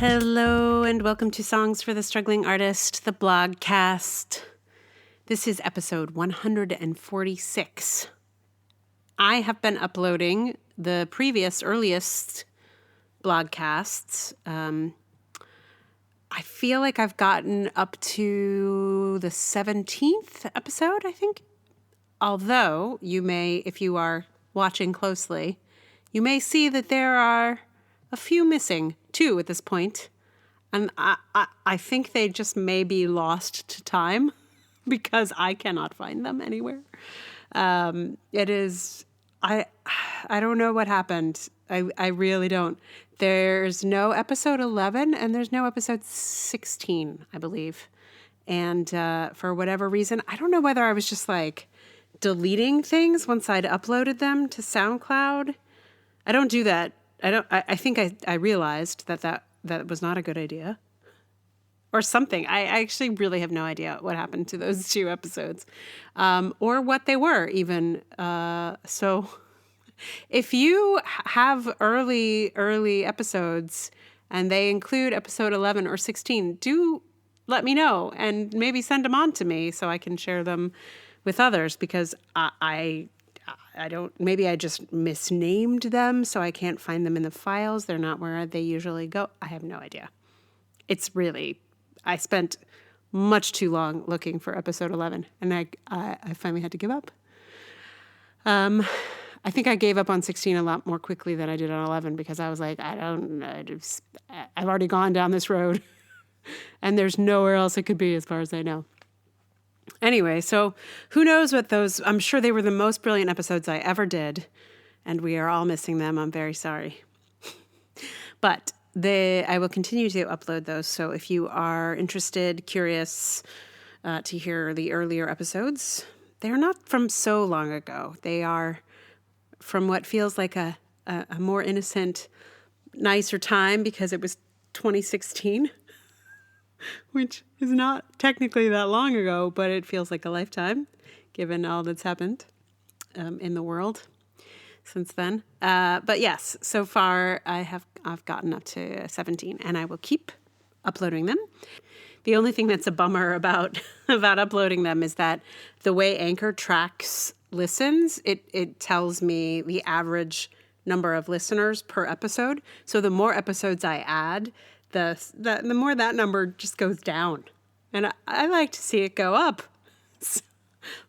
Hello and welcome to Songs for the Struggling Artist, the blogcast. This is episode 146. I have been uploading the earliest blogcasts. I feel like I've gotten up to the 17th episode, I think. Although you may, if you are watching closely, you may see that there are a few missing, 2 at this point. And I think they just may be lost to time because I cannot find them anywhere. I don't know what happened. I really don't. There's no episode 11 and there's no episode 16, I believe. And for whatever reason, I don't know whether I was just like deleting things once I'd uploaded them to SoundCloud. I don't do that. I think I realized that was not a good idea or something. I actually really have no idea what happened to those 2 episodes, or what they were even. So if you have early episodes and they include episode 11 or 16, do let me know and maybe send them on to me so I can share them with others, because I don't, maybe I just misnamed them, so I can't find them in the files. They're not where they usually go. I have no idea. I spent much too long looking for episode 11, and I finally had to give up. I think I gave up on 16 a lot more quickly than I did on 11, because I was like, I've already gone down this road, and there's nowhere else it could be as far as I know. Anyway, so who knows what I'm sure they were the most brilliant episodes I ever did, and we are all missing them. I'm very sorry. But I will continue to upload those, so if you are interested, curious to hear the earlier episodes, they're not from so long ago. They are from what feels like a more innocent, nicer time, because it was 2016. Which is not technically that long ago, but it feels like a lifetime, given all that's happened in the world since then. But yes, so far I've gotten up to 17, and I will keep uploading them. The only thing that's a bummer about uploading them is that the way Anchor tracks listens, it tells me the average number of listeners per episode. So the more episodes I add, the more that number just goes down. And I like to see it go up.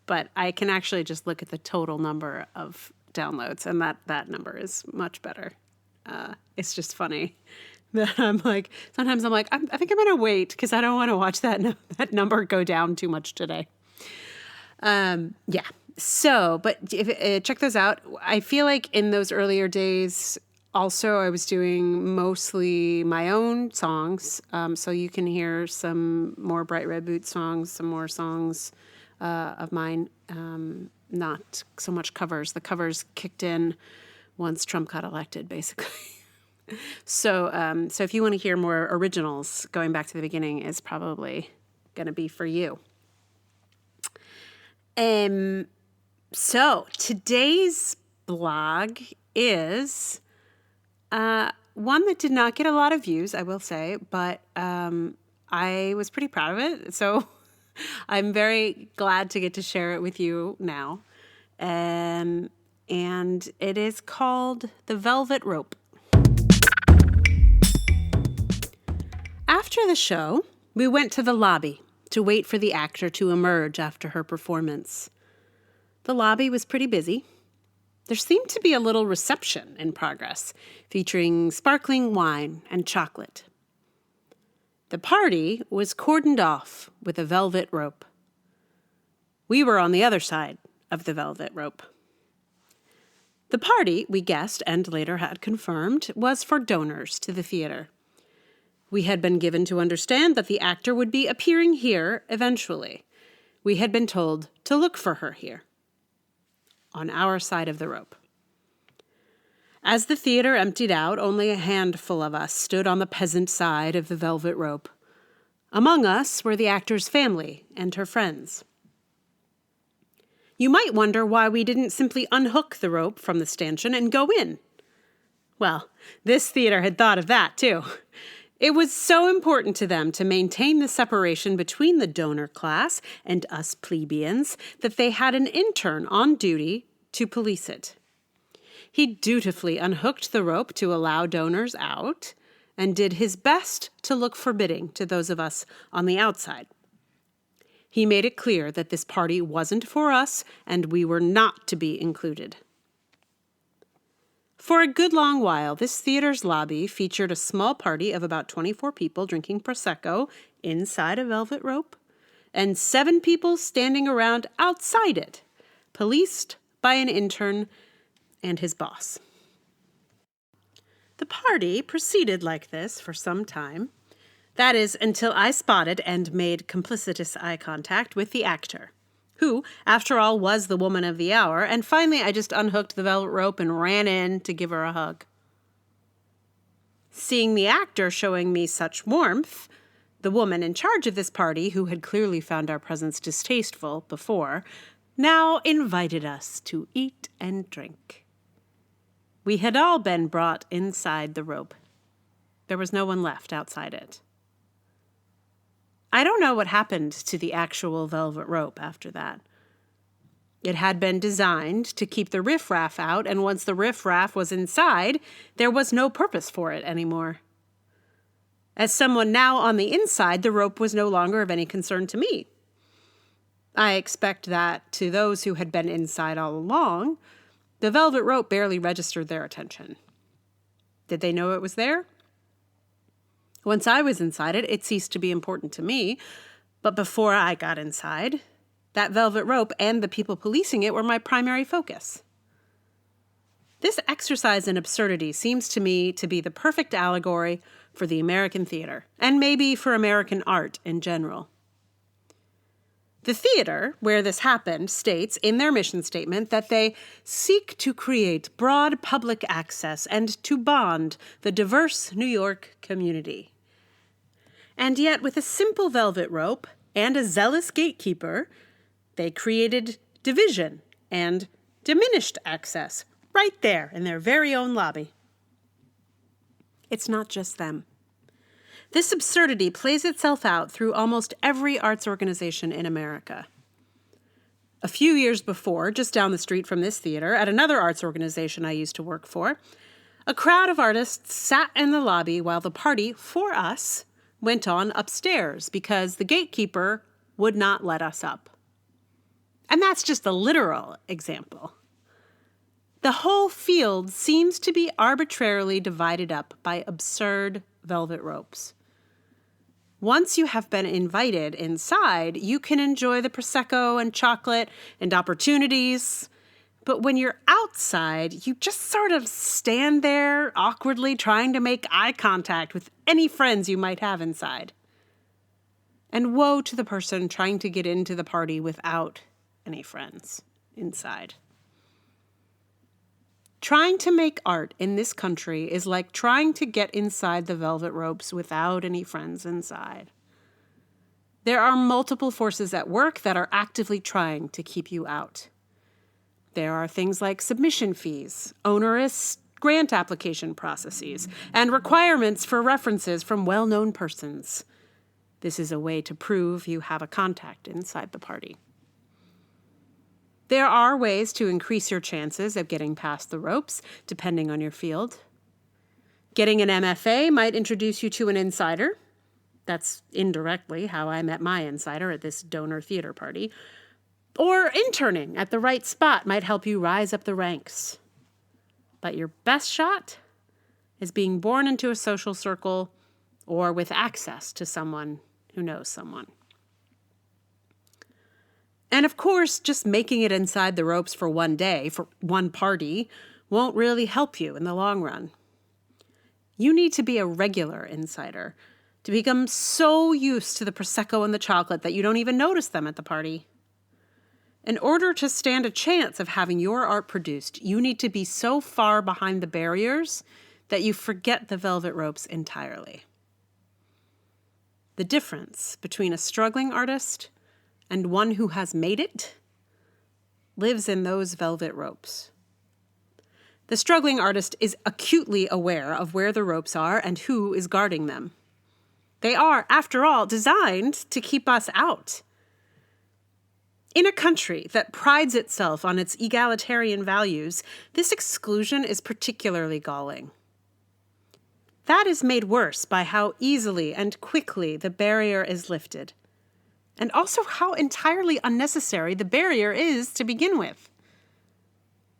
But I can actually just look at the total number of downloads, and that number is much better. It's just funny that sometimes I'm like, I think I'm going to wait because I don't want to watch that number go down too much today. Yeah. So, but check those out. I feel like in those earlier days, also, I was doing mostly my own songs, so you can hear some more Bright Red Boot songs, some more songs of mine, not so much covers. The covers kicked in once Trump got elected, basically. So if you want to hear more originals, going back to the beginning is probably going to be for you. So today's blog is one that did not get a lot of views, I will say, but I was pretty proud of it. So I'm very glad to get to share it with you now. And it is called The Velvet Rope. After the show, we went to the lobby to wait for the actor to emerge after her performance. The lobby was pretty busy. There seemed to be a little reception in progress, featuring sparkling wine and chocolate. The party was cordoned off with a velvet rope. We were on the other side of the velvet rope. The party, we guessed and later had confirmed, was for donors to the theater. We had been given to understand that the actor would be appearing here eventually. We had been told to look for her here, on our side of the rope. As the theater emptied out, only a handful of us stood on the peasant side of the velvet rope. Among us were the actor's family and her friends. You might wonder why we didn't simply unhook the rope from the stanchion and go in. Well, this theater had thought of that, too. It was so important to them to maintain the separation between the donor class and us plebeians that they had an intern on duty to police it. He dutifully unhooked the rope to allow donors out and did his best to look forbidding to those of us on the outside. He made it clear that this party wasn't for us and we were not to be included. For a good long while, this theater's lobby featured a small party of about 24 people drinking Prosecco inside a velvet rope and 7 people standing around outside it, policed by an intern and his boss. The party proceeded like this for some time. That is, until I spotted and made complicitous eye contact with the actor, who, after all, was the woman of the hour, and finally I just unhooked the velvet rope and ran in to give her a hug. Seeing the actor showing me such warmth, the woman in charge of this party, who had clearly found our presence distasteful before, now invited us to eat and drink. We had all been brought inside the rope. There was no one left outside it. I don't know what happened to the actual velvet rope after that. It had been designed to keep the riffraff out, and once the riffraff was inside, there was no purpose for it anymore. As someone now on the inside, the rope was no longer of any concern to me. I expect that to those who had been inside all along, the velvet rope barely registered their attention. Did they know it was there? Once I was inside it, it ceased to be important to me. But before I got inside, that velvet rope and the people policing it were my primary focus. This exercise in absurdity seems to me to be the perfect allegory for the American theater, and maybe for American art in general. The theater, where this happened, states in their mission statement that they seek to create broad public access and to bond the diverse New York community. And yet, with a simple velvet rope and a zealous gatekeeper, they created division and diminished access right there in their very own lobby. It's not just them. This absurdity plays itself out through almost every arts organization in America. A few years before, just down the street from this theater, at another arts organization I used to work for, a crowd of artists sat in the lobby while the party, for us, went on upstairs because the gatekeeper would not let us up. And that's just a literal example. The whole field seems to be arbitrarily divided up by absurd velvet ropes. Once you have been invited inside, you can enjoy the Prosecco and chocolate and opportunities. But when you're outside, you just sort of stand there awkwardly trying to make eye contact with any friends you might have inside. And woe to the person trying to get into the party without any friends inside. Trying to make art in this country is like trying to get inside the velvet ropes without any friends inside. There are multiple forces at work that are actively trying to keep you out. There are things like submission fees, onerous grant application processes, and requirements for references from well-known persons. This is a way to prove you have a contact inside the party. There are ways to increase your chances of getting past the ropes, depending on your field. Getting an MFA might introduce you to an insider. That's indirectly how I met my insider at this donor theater party. Or interning at the right spot might help you rise up the ranks. But your best shot is being born into a social circle or with access to someone who knows someone. And of course, just making it inside the ropes for one day, for one party, won't really help you in the long run. You need to be a regular insider, to become so used to the Prosecco and the chocolate that you don't even notice them at the party. In order to stand a chance of having your art produced, you need to be so far behind the barriers that you forget the velvet ropes entirely. The difference between a struggling artist and one who has made it lives in those velvet ropes. The struggling artist is acutely aware of where the ropes are and who is guarding them. They are, after all, designed to keep us out. In a country that prides itself on its egalitarian values, this exclusion is particularly galling. That is made worse by how easily and quickly the barrier is lifted, and also how entirely unnecessary the barrier is to begin with.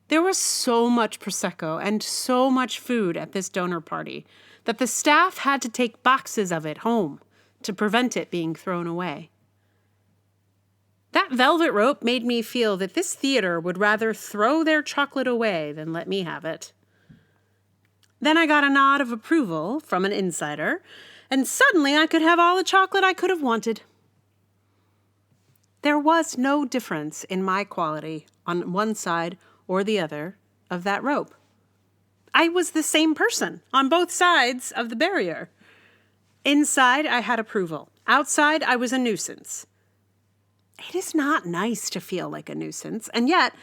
There was so much Prosecco and so much food at this donor party that the staff had to take boxes of it home to prevent it being thrown away. That velvet rope made me feel that this theater would rather throw their chocolate away than let me have it. Then I got a nod of approval from an insider, and suddenly I could have all the chocolate I could have wanted. There was no difference in my quality on one side or the other of that rope. I was the same person on both sides of the barrier. Inside, I had approval. Outside, I was a nuisance. It is not nice to feel like a nuisance, and yet,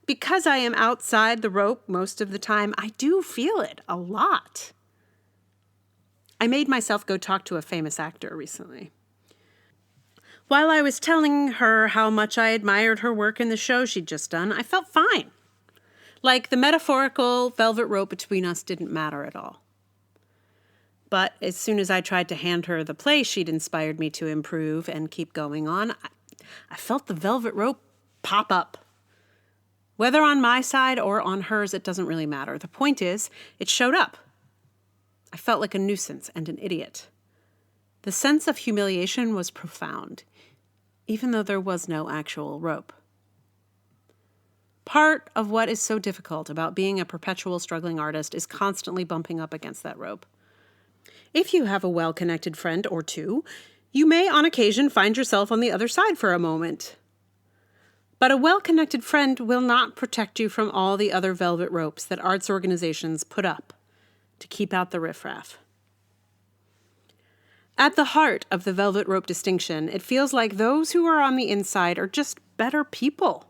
because I am outside the rope most of the time, I do feel it a lot. I made myself go talk to a famous actor recently. While I was telling her how much I admired her work in the show she'd just done, I felt fine. Like the metaphorical velvet rope between us didn't matter at all. But as soon as I tried to hand her the play she'd inspired me to improve and keep going on, I felt the velvet rope pop up. Whether on my side or on hers, it doesn't really matter. The point is, it showed up. I felt like a nuisance and an idiot. The sense of humiliation was profound, even though there was no actual rope. Part of what is so difficult about being a perpetual struggling artist is constantly bumping up against that rope. If you have a well-connected friend or two, you may on occasion find yourself on the other side for a moment. But a well-connected friend will not protect you from all the other velvet ropes that arts organizations put up to keep out the riffraff. At the heart of the velvet rope distinction, it feels like those who are on the inside are just better people.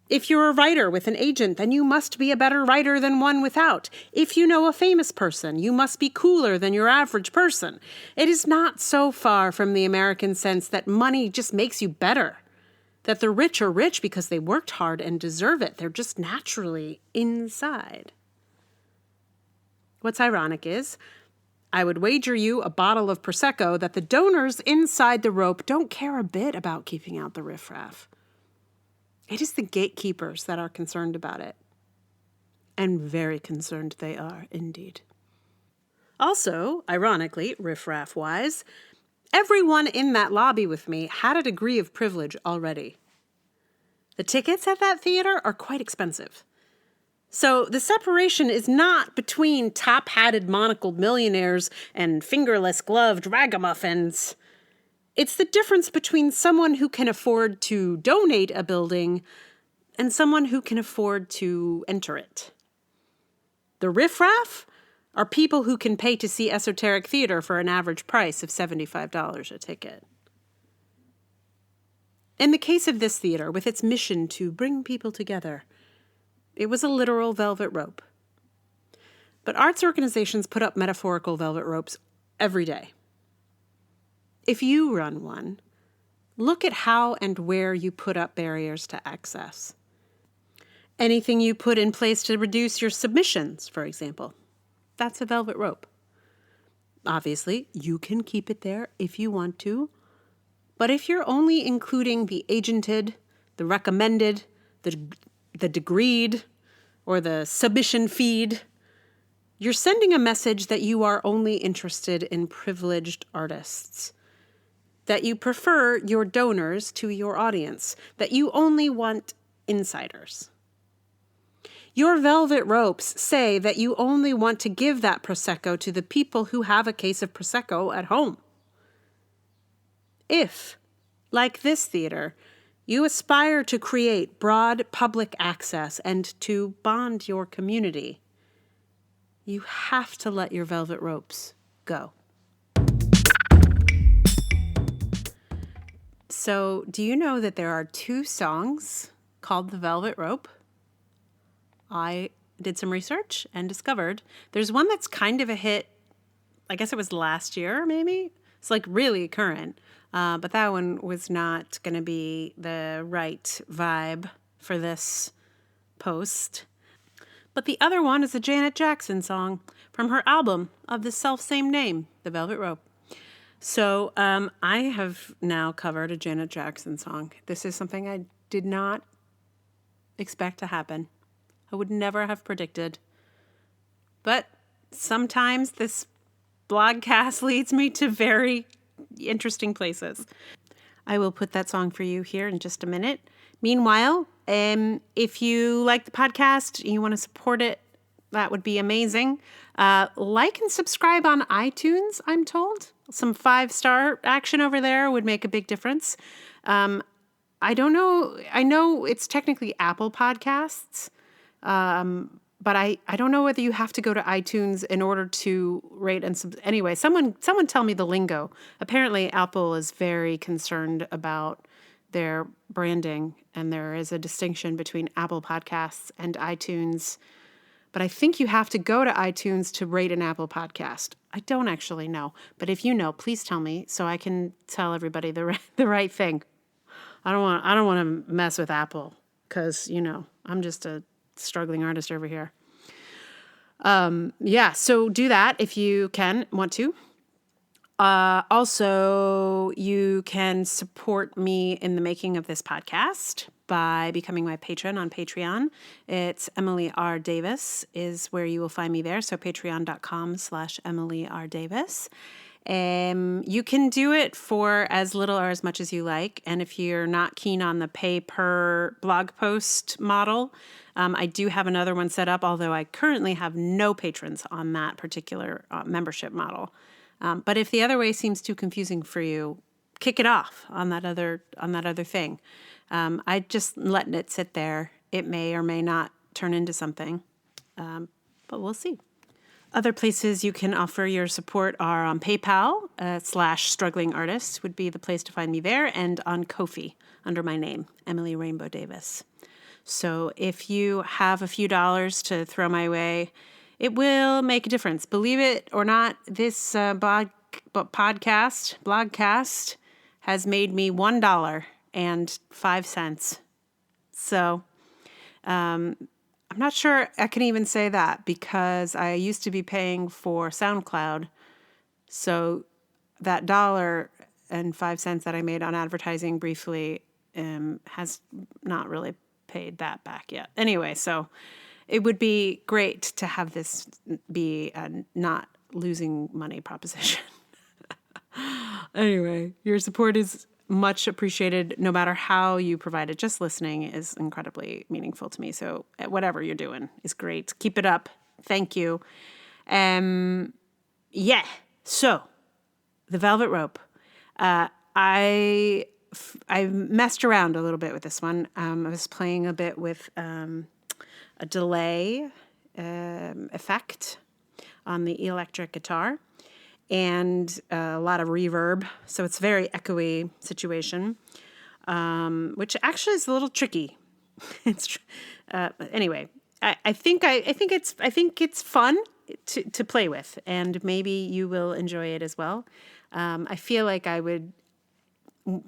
If you're a writer with an agent, then you must be a better writer than one without. If you know a famous person, you must be cooler than your average person. It is not so far from the American sense that money just makes you better, that the rich are rich because they worked hard and deserve it. They're just naturally inside. What's ironic is, I would wager you a bottle of Prosecco that the donors inside the rope don't care a bit about keeping out the riffraff. It is the gatekeepers that are concerned about it. And very concerned they are, indeed. Also, ironically, riffraff-wise, everyone in that lobby with me had a degree of privilege already. The tickets at that theater are quite expensive. So the separation is not between top-hatted monocled millionaires and fingerless gloved ragamuffins. It's the difference between someone who can afford to donate a building and someone who can afford to enter it. The riffraff are people who can pay to see esoteric theater for an average price of $75 a ticket. In the case of this theater, with its mission to bring people together, it was a literal velvet rope. But arts organizations put up metaphorical velvet ropes every day. If you run one, look at how and where you put up barriers to access. Anything you put in place to reduce your submissions, for example, that's a velvet rope. Obviously, you can keep it there if you want to, but if you're only including the agented, the recommended, the degreed, or the submission feed, you're sending a message that you are only interested in privileged artists, that you prefer your donors to your audience, that you only want insiders. Your velvet ropes say that you only want to give that Prosecco to the people who have a case of Prosecco at home. If, like this theater, you aspire to create broad public access and to bond your community, you have to let your velvet ropes go. So, do you know that there are 2 songs called The Velvet Rope? I did some research and discovered there's one that's kind of a hit I guess it was last year, maybe. It's like really current. But that one was not going to be the right vibe for this post. But the other one is a Janet Jackson song from her album of the self-same name, The Velvet Rope. So I have now covered a Janet Jackson song. This is something I did not expect to happen. I would never have predicted. But sometimes this blogcast leads me to very interesting places. I will put that song for you here in just a minute. Meanwhile, if you like the podcast, you want to support it, that would be amazing. Like and subscribe on iTunes, I'm told. Some 5-star action over there would make a big difference. I don't know. I know it's technically Apple Podcasts, but I don't know whether you have to go to iTunes in order to rate and anyway, someone tell me the lingo. Apparently, Apple is very concerned about their branding, and there is a distinction between Apple Podcasts and iTunes. But I think you have to go to iTunes to rate an Apple podcast. I don't actually know, but if you know, please tell me so I can tell everybody the right thing. I don't want to mess with Apple because I'm just a struggling artist over here. So do that if you want to. Also, you can support me in the making of this podcast by becoming my patron on Patreon. It's Emily R. Davis is where you will find me there. So patreon.com/Emily R. Davis. You can do it for as little or as much as you like. And if you're not keen on the pay per blog post model, I do have another one set up, although I currently have no patrons on that particular membership model. But if the other way seems too confusing for you, kick it off on that other thing. I just letting it sit there. It may or may not turn into something, but we'll see. Other places you can offer your support are on PayPal /struggling artist would be the place to find me there, and on Ko-fi under my name, Emily Rainbow Davis. So if you have a few dollars to throw my way, it will make a difference. Believe it or not, this blogcast has made me $1.05. So I'm not sure I can even say that because I used to be paying for SoundCloud. So that $1.05 that I made on advertising briefly has not really paid that back yet. Anyway, so it would be great to have this be a not losing money proposition. Anyway, your support is much appreciated no matter how you provide it. Just listening is incredibly meaningful to me. So whatever you're doing is great. Keep it up. Thank you. So the Velvet Rope. I messed around a little bit with this one. I was playing a bit with a delay effect on the electric guitar and a lot of reverb. So it's a very echoey situation, which actually is a little tricky. Anyway, I think it's fun to play with, and maybe you will enjoy it as well. I feel like I would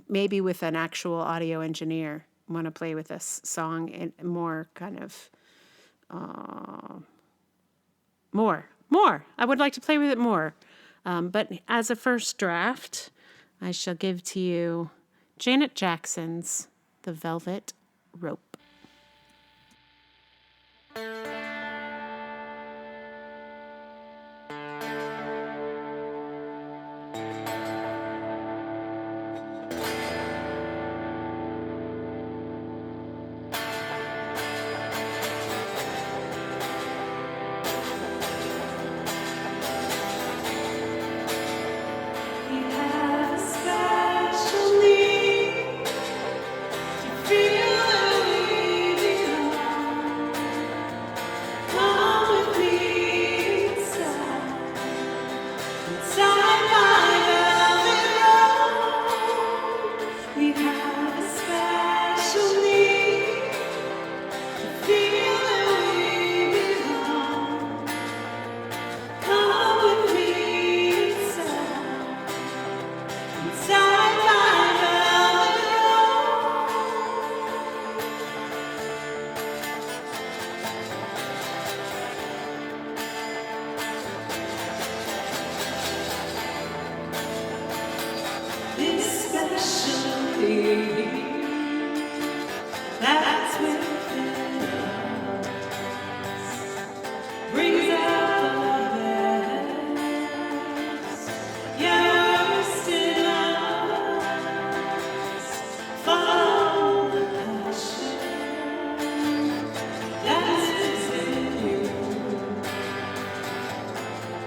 maybe with an actual audio engineer want to play with this song in more kind of more. I would like to play with it more. But as a first draft, I shall give to you Janet Jackson's The Velvet Rope. Come with me. that's within us brings out the best. Yeah, we're still us. Follow the passion that's within you.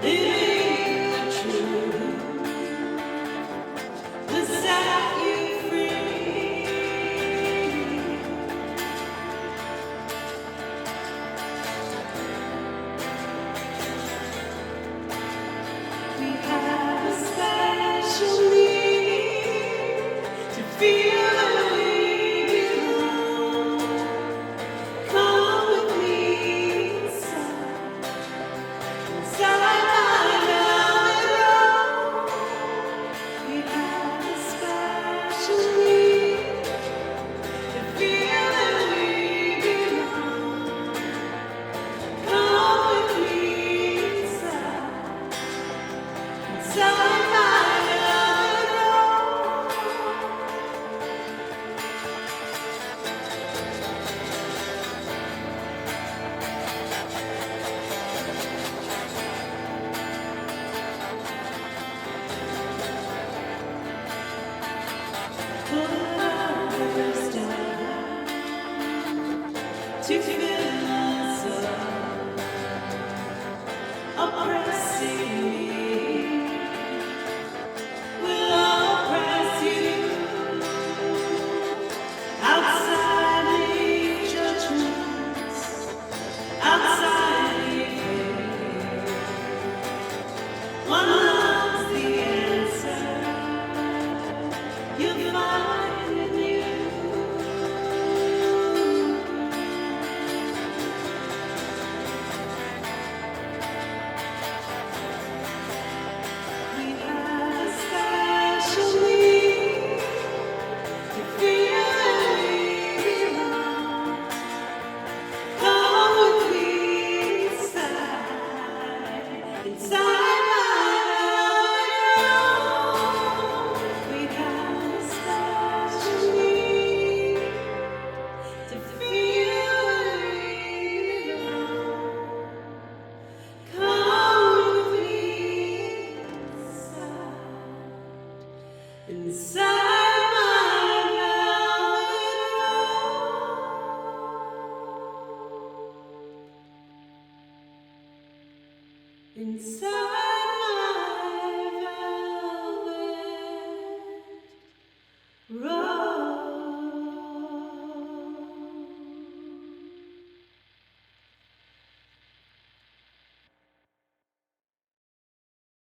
Living the truth will set you free. We have a special need to feel that we belong. Come with me inside my velvet room. We have a special need to feel that we belong. Come with me inside my velvet room. Put others down to fill us up, oppressing me will oppress you. Outside leave judgments, outside leave hate. One love's the answer you'll find in you. We have a special need to feel that we belong. Come with me inside my room. We have a special need to feel that we belong. Come with me inside my velvet room. Inside